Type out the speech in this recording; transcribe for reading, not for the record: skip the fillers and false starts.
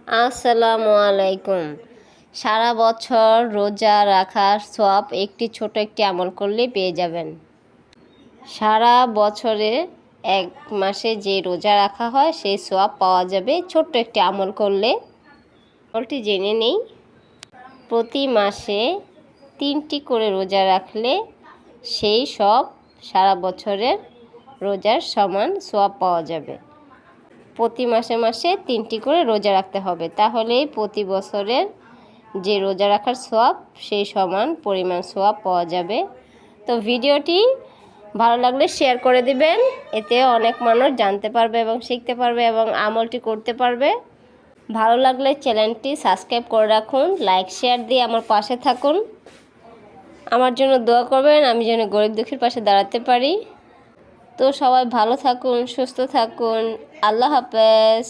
আসসালামু আলাইকুম। সারা বছর রোজা রাখার সওয়াব ছোট একটি আমল করলে পেয়ে যাবেন। সারা বছরে এক মাসে যে রোজা রাখা হয় সেই সওয়াব পাওয়া যাবে ছোট্ট একটি আমল করলে। আমলটি জেনে নেই। প্রতি মাসে 3টি করে রোজা রাখলে সেই সব সারা বছরের রোজার সমান সওয়াব পাওয়া যাবে। প্রতি মাসে মাসে 3টি করে রোজা রাখতে হবে, তাহলেই প্রতি বছরের যে রোজা রাখার সওয়াব সেই সমান পরিমাণ সওয়াব পাওয়া যাবে। তো ভিডিওটি ভালো লাগলে শেয়ার করে দিবেন, এতে অনেক মানুষ জানতে পারবে এবং শিখতে পারবে এবং আমলটি করতে পারবে। ভালো লাগলে চ্যানেলটি সাবস্ক্রাইব করে রাখুন, লাইক শেয়ার দিয়ে আমার পাশে থাকুন। আমার জন্য দোয়া করবেন, আমি যেন গরিব দুঃখীর পাশে দাঁড়াতে পারি। তো সবাই ভালো থাকুন, সুস্থ থাকুন। আল্লাহ হাফেজ।